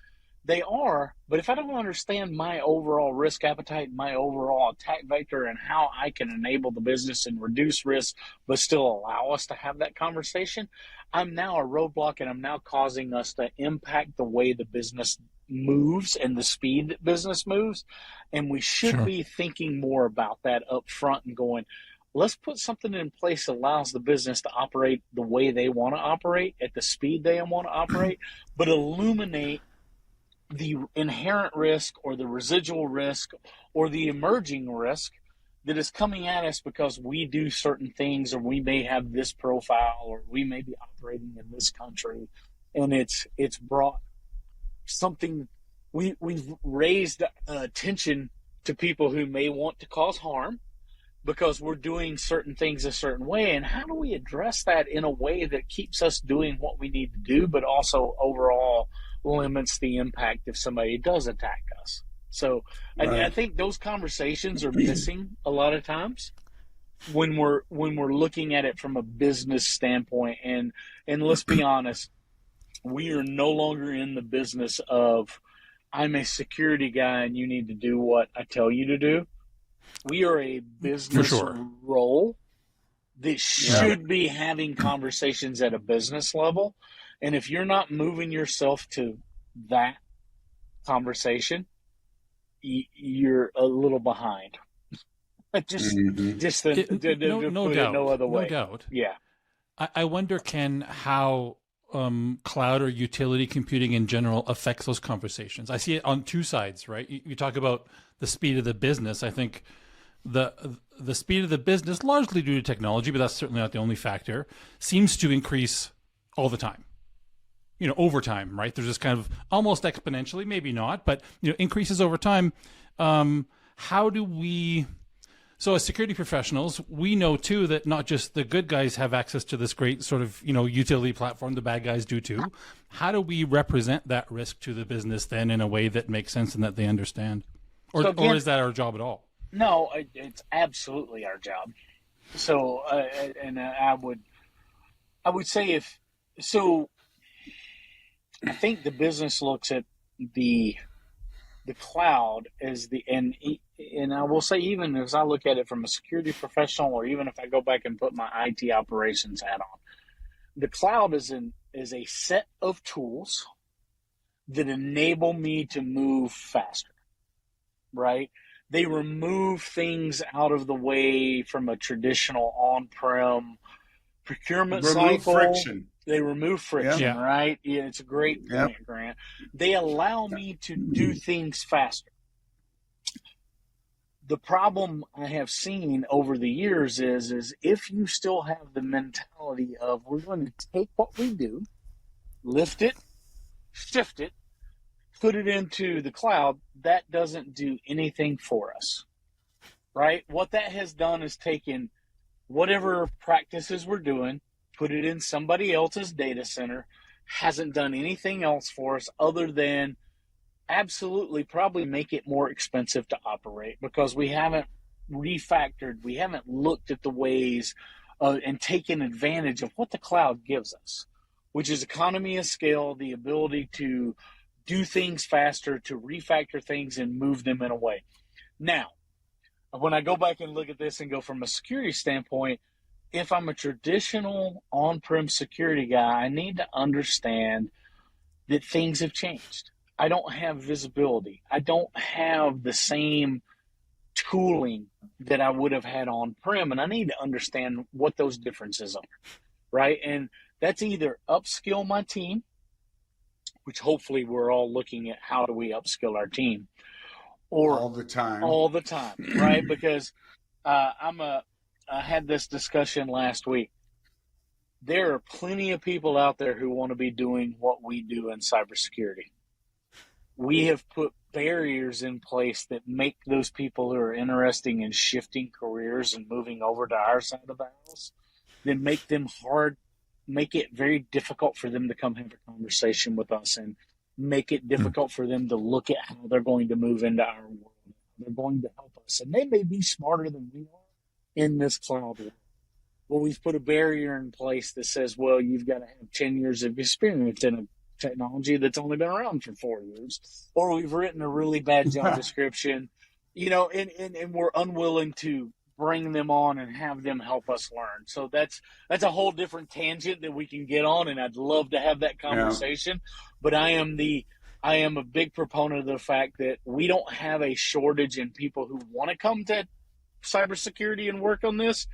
they are, but if I don't understand my overall risk appetite, my overall attack vector, and how I can enable the business and reduce risk, but still allow us to have that conversation, I'm now a roadblock, and I'm now causing us to impact the way the business moves and the speed that business moves. And we should be thinking more about that up front and going, let's put something in place that allows the business to operate the way they want to operate, at the speed they want to operate, but illuminate the inherent risk or the residual risk or the emerging risk that is coming at us because we do certain things, or we may have this profile, or we may be operating in this country. And it's brought something, we've raised attention to people who may want to cause harm because we're doing certain things a certain way. And how do we address that in a way that keeps us doing what we need to do, but also overall limits the impact if somebody does attack us? So right. I think those conversations are missing a lot of times when we're looking at it from a business standpoint. And let's be honest, we are no longer in the business of, I'm a security guy and you need to do what I tell you to do. We are a business role that should be having conversations at a business level. And if you're not moving yourself to that conversation, you're a little behind. No other way. No doubt. Yeah. I wonder, Ken, how cloud or utility computing in general affects those conversations. I see it on two sides, right? You talk about the speed of the business. I think the speed of the business, largely due to technology, but that's certainly not the only factor, seems to increase all the time. Over time, right? There's this kind of almost exponentially, maybe not, but increases over time. How do we? So as security professionals, we know too that not just the good guys have access to this great sort of utility platform, the bad guys do too. How do we represent that risk to the business then in a way that makes sense and that they understand, or is that our job at all? No, it's absolutely our job. So, I would say if so. I think the business looks at the cloud as and I will say, even as I look at it from a security professional, or even if I go back and put my IT operations hat on, the cloud is a set of tools that enable me to move faster, right? They remove things out of the way from a traditional on-prem procurement cycle. Friction. They remove friction, right? Yeah, it's a great point, Grant. They allow me to do things faster. The problem I have seen over the years is if you still have the mentality of, we're going to take what we do, lift it, shift it, put it into the cloud, that doesn't do anything for us, right? What that has done is taken whatever practices we're doing, put it in somebody else's data center, hasn't done anything else for us other than absolutely probably make it more expensive to operate, because we haven't refactored, we haven't looked at the ways and taken advantage of what the cloud gives us, which is economy of scale, the ability to do things faster, to refactor things and move them in a way. Now, when I go back and look at this and go from a security standpoint, if I'm a traditional on-prem security guy, I need to understand that things have changed. I don't have visibility. I don't have the same tooling that I would have had on-prem, and I need to understand what those differences are, right? And that's either upskill my team, which hopefully we're all looking at how do we upskill our team, or all the time, right? Because I had this discussion last week. there are plenty of people out there who want to be doing what we do in cybersecurity. We have put barriers in place that make those people who are interested in shifting careers and moving over to our side of the house, that make it very difficult for them to come have a conversation with us, and make it difficult for them to look at how they're going to move into our world. They're going to help us. And they may be smarter than we are in this cloud world. Well, we've put a barrier in place that says, well, you've got to have 10 years of experience in a technology that's only been around for 4 years. Or we've written a really bad job description, and we're unwilling to bring them on and have them help us learn. So that's a whole different tangent that we can get on, and I'd love to have that conversation. Yeah. But I am a big proponent of the fact that we don't have a shortage in people who want to come to cybersecurity and work on this.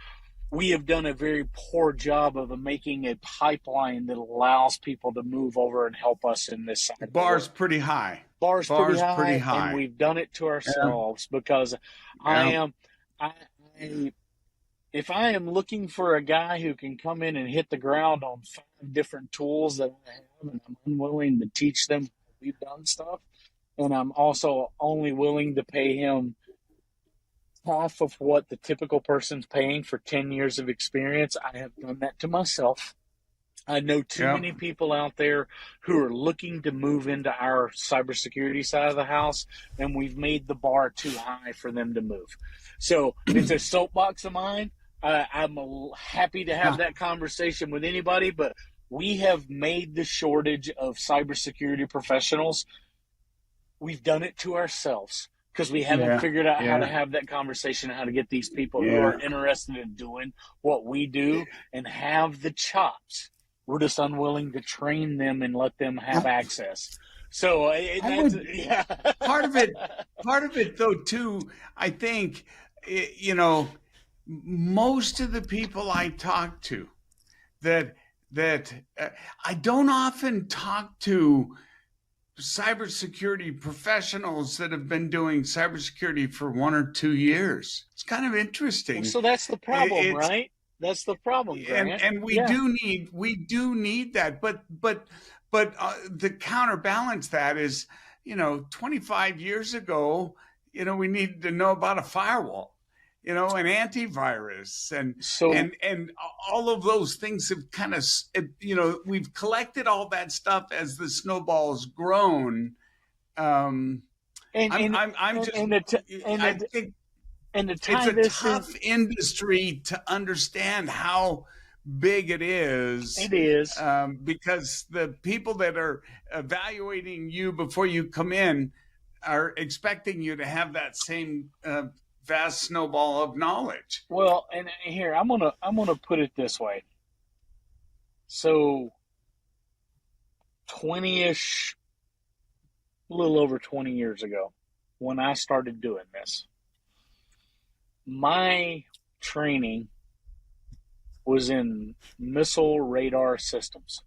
We have done a very poor job of making a pipeline that allows people to move over and help us in this side. Bar's pretty high. Bar's pretty high. And we've done it to ourselves because if I am looking for a guy who can come in and hit the ground on 5 different tools that I have, and I'm unwilling to teach them how we've done stuff, and I'm also only willing to pay him half of what the typical person's paying for 10 years of experience, I have done that to myself. I know too many people out there who are looking to move into our cybersecurity side of the house, and we've made the bar too high for them to move. So it's a soapbox of mine. I'm happy to have that conversation with anybody, but we have made the shortage of cybersecurity professionals. We've done it to ourselves because we haven't figured out how to have that conversation, how to get these people who are interested in doing what we do and have the chops. We're just unwilling to train them and let them have access. So part of it though too, I think, most of the people I talk to that I don't often talk to cybersecurity professionals that have been doing cybersecurity for 1 or 2 years. It's kind of interesting. Well, so that's the problem, right? That's the problem, Grant. And we do need that, but the counterbalance that is, 25 years ago, we needed to know about a firewall, an antivirus, and all of those things have kind of, we've collected all that stuff as the snowball's grown. I think it's a tough industry to understand how big it is. It is. Because the people that are evaluating you before you come in are expecting you to have that same vast snowball of knowledge. Well, and here I'm gonna put it this way. So 20-ish, a little over 20 years ago, when I started doing this, my training was in missile radar systems.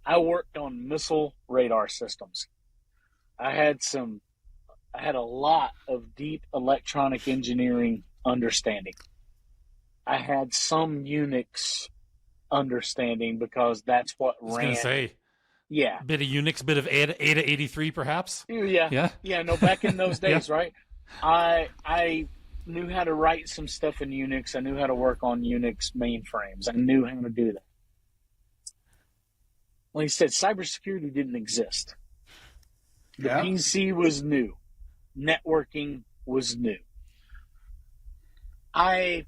I worked on missile radar systems. I had a lot of deep electronic engineering understanding. I had some Unix understanding because that's what ran. I was going to say. Yeah. Bit of Unix, bit of Ada 83 perhaps? Yeah. No, back in those days, right? I knew how to write some stuff in Unix. I knew how to work on Unix mainframes. I knew how to do that. Like I said, cybersecurity didn't exist. The PC was new. Networking was new. I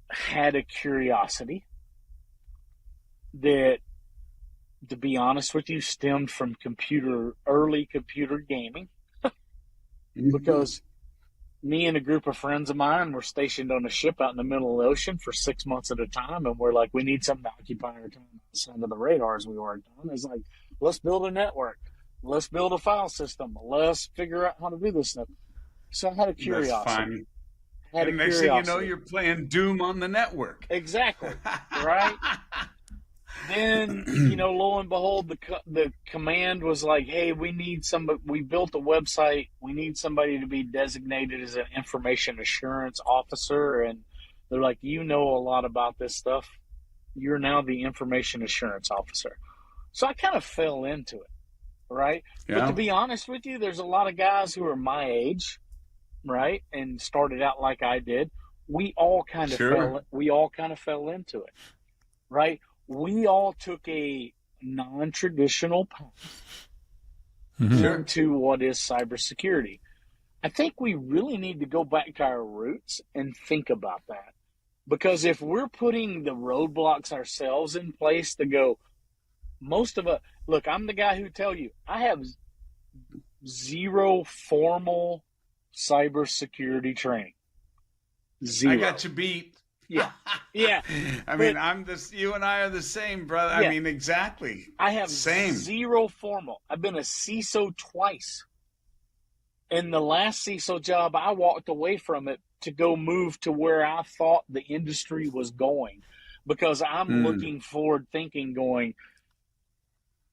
had a curiosity that, to be honest with you, stemmed from early computer gaming. Because me and a group of friends of mine were stationed on a ship out in the middle of the ocean for 6 months at a time, and we're like, we need something to occupy our time outside of the radars we worked on. It's like, let's build a network. Let's build a file system. Let's figure out how to do this stuff. So I had a curiosity. That's fine. And next thing you know, you're playing Doom on the network. Exactly. Right? Then, lo and behold, the command was like, hey, we built a website. We need somebody to be designated as an information assurance officer. And they're like, a lot about this stuff. you're now the information assurance officer. So I kind of fell into it, right? Yeah. But to be honest with you, there's a lot of guys who are my age, right, and started out like I did. We all kind of fell into it, right? We all took a non-traditional path into what is cybersecurity. I think we really need to go back to our roots and think about that. Because if we're putting the roadblocks ourselves in place to go, most of us, look, I'm the guy who tell you, I have zero formal cybersecurity training. Zero. I got you beat. Yeah. Yeah. I mean, you and I are the same, brother. Yeah. I mean, exactly. I have same. Zero formal. I've been a CISO twice. In the last CISO job, I walked away from it to go move to where I thought the industry was going, because I'm looking forward thinking, going,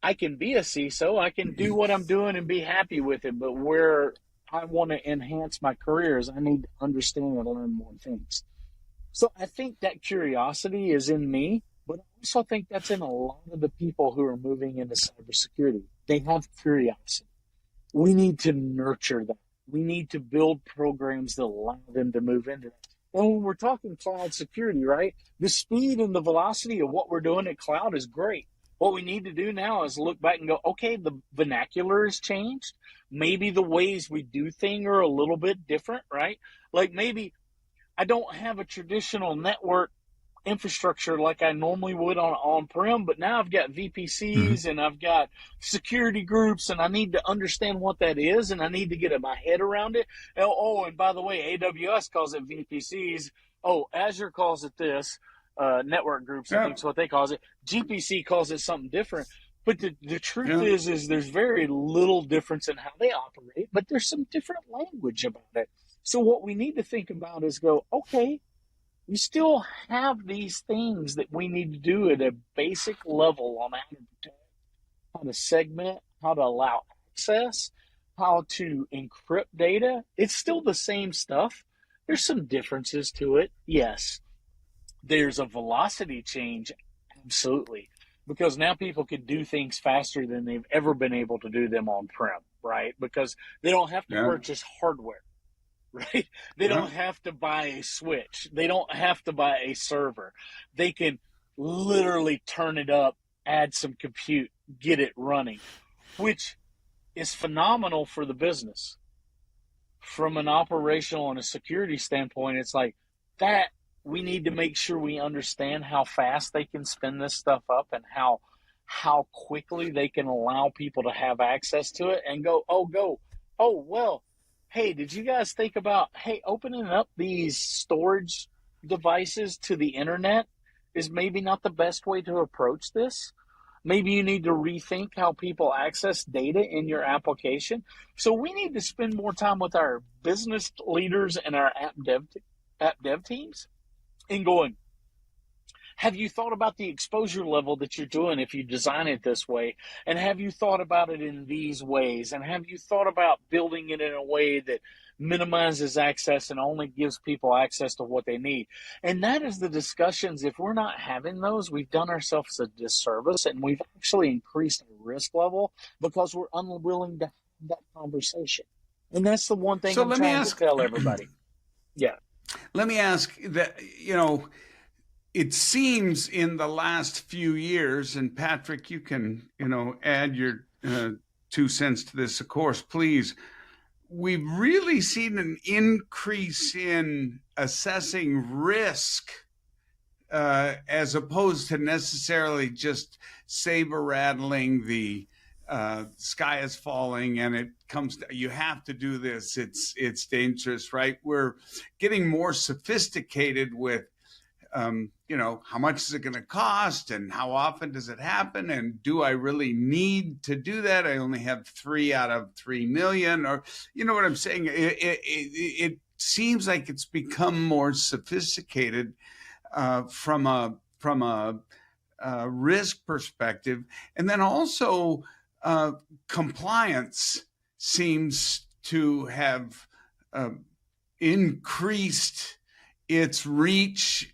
I can be a CISO, I can do what I'm doing and be happy with it, but where I want to enhance my career is I need to understand and learn more things. So I think that curiosity is in me, but I also think that's in a lot of the people who are moving into cybersecurity. They have curiosity. We need to nurture that. We need to build programs that allow them to move into that. And when we're talking cloud security, right, the speed and the velocity of what we're doing at cloud is great. What we need to do now is look back and go, okay, the vernacular has changed. Maybe the ways we do things are a little bit different, right? Like maybe I don't have a traditional network infrastructure like I normally would on-prem, but now I've got VPCs and I've got security groups, and I need to understand what that is, and I need to get my head around it. Oh, and by the way, AWS calls it VPCs. Oh, Azure calls it this. Network groups, I think is what they call it. GPC calls it something different. But the truth is there's very little difference in how they operate, but there's some different language about it. So what we need to think about is go, okay, we still have these things that we need to do at a basic level on how to protect, how to segment, how to allow access, how to encrypt data. It's still the same stuff. There's some differences to it, yes. There's a velocity change, absolutely, because now people can do things faster than they've ever been able to do them on-prem, right? Because they don't have to purchase hardware, right? They don't have to buy a switch. They don't have to buy a server. They can literally turn it up, add some compute, get it running, which is phenomenal for the business. From an operational and a security standpoint, it's like that. We need to make sure we understand how fast they can spin this stuff up and how quickly they can allow people to have access to it and go, well, hey, did you guys think about, opening up these storage devices to the internet is maybe not the best way to approach this? Maybe you need to rethink how people access data in your application. So we need to spend more time with our business leaders and our app dev teams and going, have you thought about the exposure level that you're doing if you design it this way? And have you thought about it in these ways? And have you thought about building it in a way that minimizes access and only gives people access to what they need? And that is the discussions. If we're not having those, we've done ourselves a disservice, and we've actually increased our risk level because we're unwilling to have that conversation. And that's the one thing I'm trying to tell everybody. Yeah. Let me ask that, it seems in the last few years, and Patrick, you can, add your 2 cents to this, of course, please. We've really seen an increase in assessing risk as opposed to necessarily just saber rattling the sky is falling and it comes to, you have to do this, it's dangerous, right? We're getting more sophisticated with how much is it going to cost and how often does it happen, and do I really need to do that? I only have 3 out of 3 million, or you know what I'm saying? It seems like it's become more sophisticated from a risk perspective, and then also compliance seems to have increased its reach.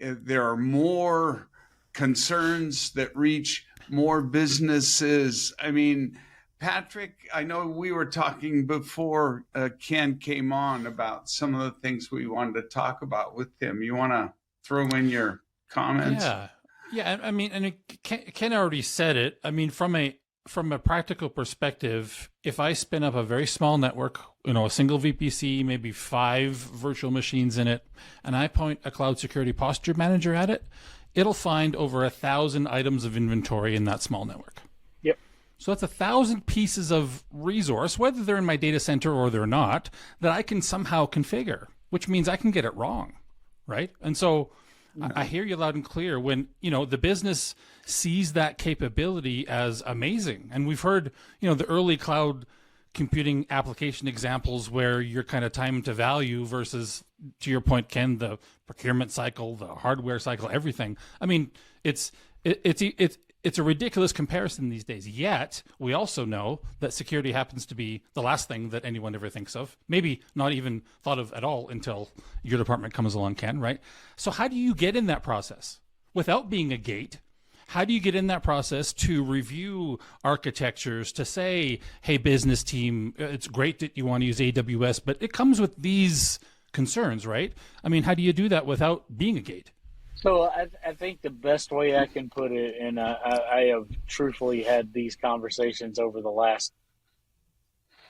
there are more concerns that reach more businesses. I mean, Patrick, I know we were talking before Ken came on about some of the things we wanted to talk about with him. You want to throw in your comments? Yeah. I mean, and Ken already said it. I mean, from a practical perspective, if I spin up a very small network, a single VPC, maybe 5 virtual machines in it, and I point a cloud security posture manager at it, it'll find over 1,000 items of inventory in that small network. Yep. So that's 1,000 pieces of resource, whether they're in my data center or they're not, that I can somehow configure, which means I can get it wrong, right? And so I hear you loud and clear when, the business sees that capability as amazing. And we've heard, the early cloud computing application examples where you're kind of time to value versus, to your point, Ken, the procurement cycle, the hardware cycle, everything. I mean, it's a ridiculous comparison these days. Yet we also know that security happens to be the last thing that anyone ever thinks of, maybe not even thought of at all until your department comes along, Ken, right? So how do you get in that process without being a gate? How do you get in that process to review architectures, to say, hey, business team, it's great that you want to use AWS, but it comes with these concerns, right? I mean, how do you do that without being a gate? So I think the best way I can put it, and I have truthfully had these conversations over the last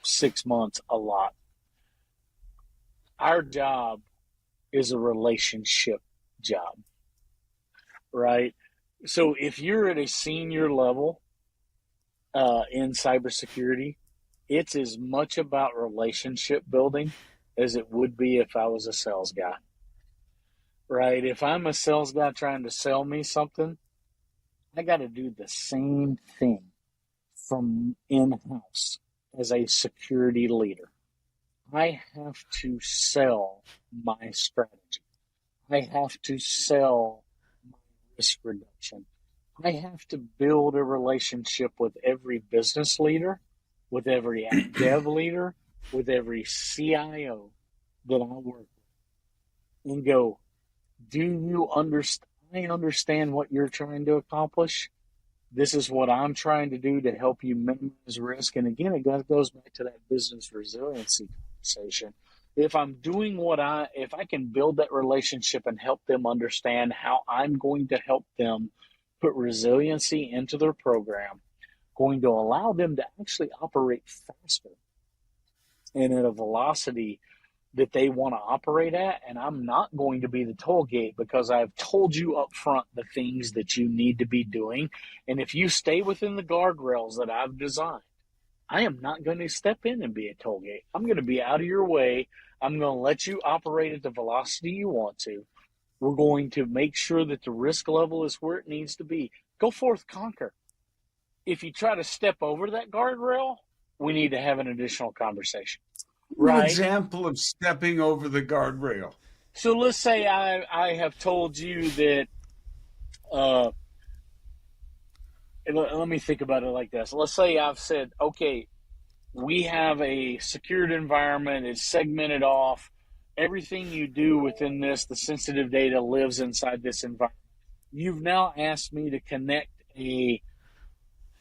6 months a lot. Our job is a relationship job, right? So if you're at a senior level in cybersecurity, it's as much about relationship building as it would be if I was a sales guy. Right? If I'm a sales guy trying to sell me something, I got to do the same thing from in-house as a security leader. I have to sell my strategy. I have to sell my risk reduction. I have to build a relationship with every business leader, with every dev leader, with every CIO that I work with, and go, do you understand? I understand what you're trying to accomplish. This is what I'm trying to do to help you minimize risk. And again, it goes back to that business resiliency conversation. If I'm doing if I can build that relationship and help them understand how I'm going to help them put resiliency into their program, going to allow them to actually operate faster and at a velocity that they want to operate at, and I'm not going to be the toll gate because I've told you up front the things that you need to be doing. And if you stay within the guardrails that I've designed, I am not going to step in and be a toll gate. I'm going to be out of your way. I'm going to let you operate at the velocity you want to. We're going to make sure that the risk level is where it needs to be. Go forth, conquer. If you try to step over that guardrail, we need to have an additional conversation. Right. An example of stepping over the guardrail. So let's say I have told you that, let me think about it like this. Let's say I've said, okay, we have a secured environment. It's segmented off. Everything you do within this, the sensitive data lives inside this environment. You've now asked me to connect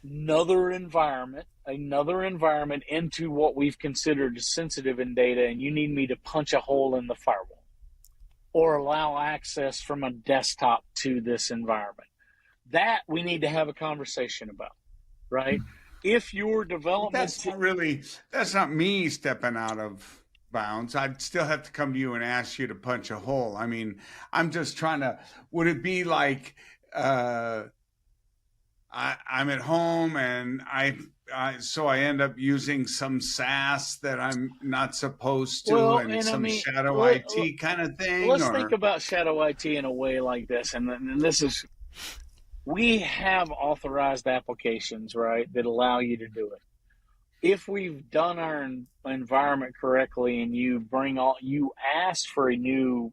another environment into what we've considered sensitive in data, and you need me to punch a hole in the firewall or allow access from a desktop to this environment. That we need to have a conversation about, right? If your development... That's not me stepping out of bounds. I'd still have to come to you and ask you to punch a hole. I mean, I'm just trying to... Would it be like... I'm at home and so I end up using some SaaS that I'm not supposed to, and some shadow IT kind of thing. Let's think about shadow IT in a way like this, and this is, we have authorized applications, right, that allow you to do it. If we've done our environment correctly, and you ask for a new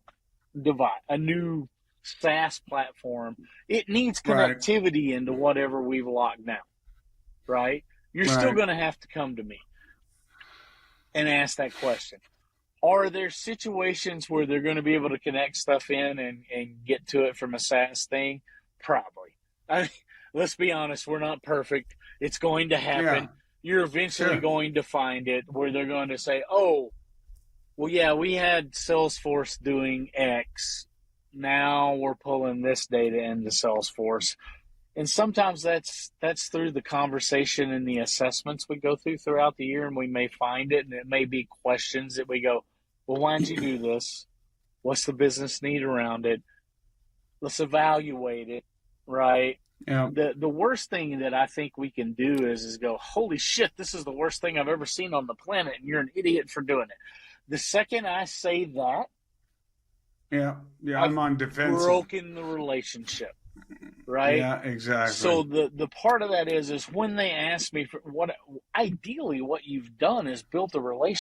device, a new SaaS platform, it needs connectivity into whatever we've locked down, right? You're still going to have to come to me and ask that question. Are there situations where they're going to be able to connect stuff in and get to it from a SaaS thing? Probably. Let's be honest, we're not perfect. It's going to happen. Yeah. You're eventually going to find it where they're going to say, oh, well, yeah, we had Salesforce doing X. Now we're pulling this data into Salesforce. And sometimes that's through the conversation and the assessments we go through throughout the year, and we may find it, and it may be questions that we go, well, why did you do this? What's the business need around it? Let's evaluate it, right? Yeah. The worst thing that I think we can do is go, holy shit, this is the worst thing I've ever seen on the planet, and you're an idiot for doing it. The second I say that, I'm on defensive. Broken the relationship, right? Yeah, exactly. So the part of that is when they ask me for ideally what you've done is built a relationship